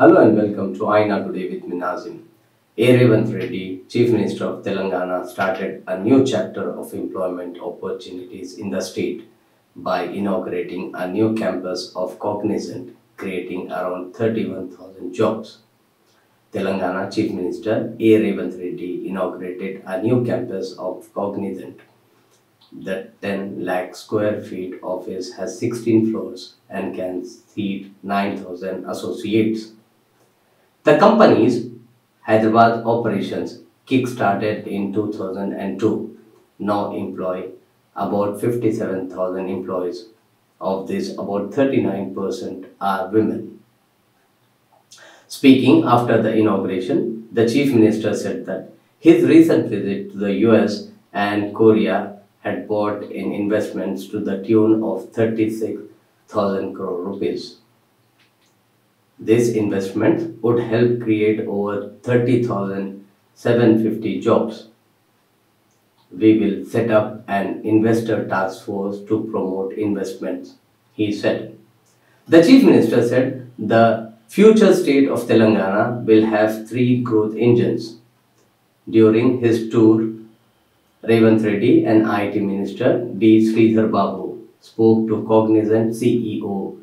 Hello and welcome to Aina Today with Minazim. A. Revanth Reddy, Chief Minister of Telangana, started a new chapter of employment opportunities in the state by inaugurating a new campus of Cognizant, creating around 31,000 jobs. Telangana Chief Minister A. Revanth Reddy inaugurated a new campus of Cognizant. The 10 lakh square feet office has 16 floors and can seat 9,000 associates. The company's Hyderabad operations kick-started in 2002 now employ about 57,000 employees. Of this, about 39% are women. Speaking after the inauguration, the Chief Minister said that his recent visit to the US and Korea had brought in investments to the tune of 36,000 crore rupees. This investment would help create over 30,750 jobs. We will set up an investor task force to promote investments, he said. The Chief Minister said the future state of Telangana will have three growth engines. During his tour, Revanth Reddy and IT Minister D. Sridhar Babu spoke to Cognizant CEO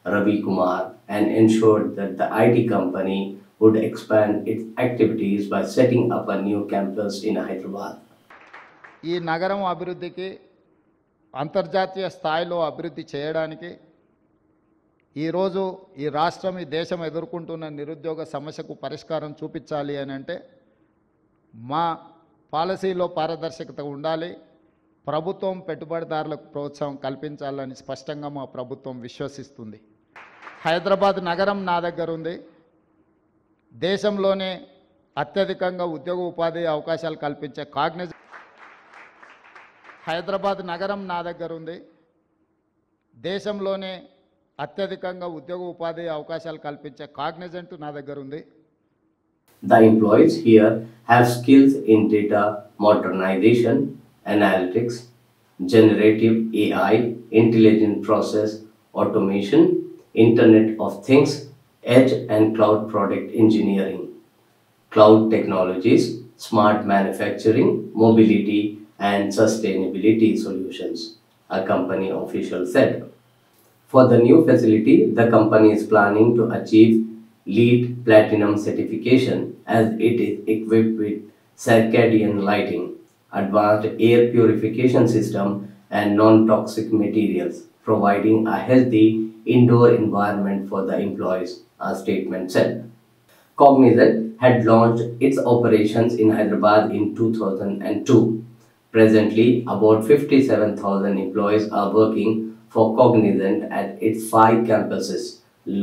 Ravi Kumar and ensured that the IT company would expand its activities by setting up a new campus in Hyderabad. ఈ నగరం అభివృద్ధికి అంతర్జాతీయ స్థాయిలో అభివృద్ధి చేయడానికి ఈరోజు ఈ రాష్ట్రం ఈ దేశం ఎదుర్కొంటున్న నిరుద్యోగ సమస్యకు పరిష్కారం చూపించాలి అని అంటే మా పాలసీలో పారదర్శకత ఉండాలి, ప్రభుత్వం పెట్టుబడిదారులకు ప్రోత్సాహం కల్పించాలని స్పష్టంగా మా ప్రభుత్వం విశ్వసిస్తుంది. హైదరాబాద్ నగరం నా దగ్గర ఉంది. దేశంలోనే అత్యధికంగా ఉద్యోగ ఉపాధి అవకాశాలు కల్పించే హైదరాబాద్ నగరం నా దగ్గర ఉంది. దేశంలోనే అత్యధికంగా ఉద్యోగ ఉపాధి అవకాశాలు కల్పించే కాగ్నిజెంట్ నా దగ్గర ఉంది. The employees here have skills in data modernization, analytics, generative AI, intelligent process automation, Internet of Things, edge and cloud product engineering, cloud technologies, smart manufacturing, mobility and sustainability solutions, a company official said. For the new facility, the company is planning to achieve LEED Platinum certification as it is equipped with circadian lighting, advanced air purification system and non-toxic materials, providing a healthy indoor environment for the employees, a statement said. Cognizant had launched its operations in Hyderabad in 2002. Presently, about 57,000 employees are working for Cognizant at its 5 campuses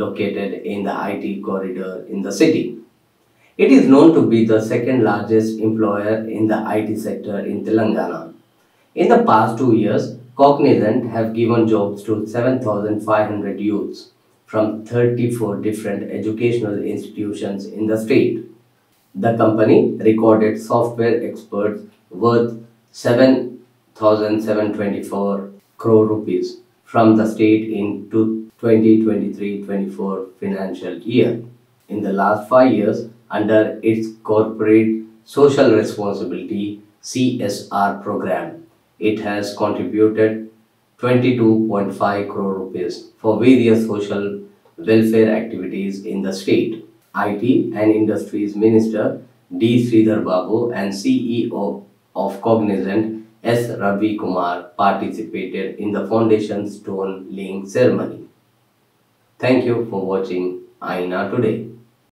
located in the IT corridor in the city. It is known to be the second largest employer in the IT sector in Telangana. In the past 2 years, Cognizant have given jobs to 7,500 youths from 34 different educational institutions in the state. The company recorded software experts worth 7,724 crore rupees from the state in 2023-24 financial year. In the last 5 years, under its corporate social responsibility CSR program, it has contributed 22.5 crore rupees for various social welfare activities in the state. IT and Industries Minister D. Sridhar Babu and CEO of Cognizant S. Ravi Kumar participated in the foundation stone laying ceremony. Thank you for watching Aina Today.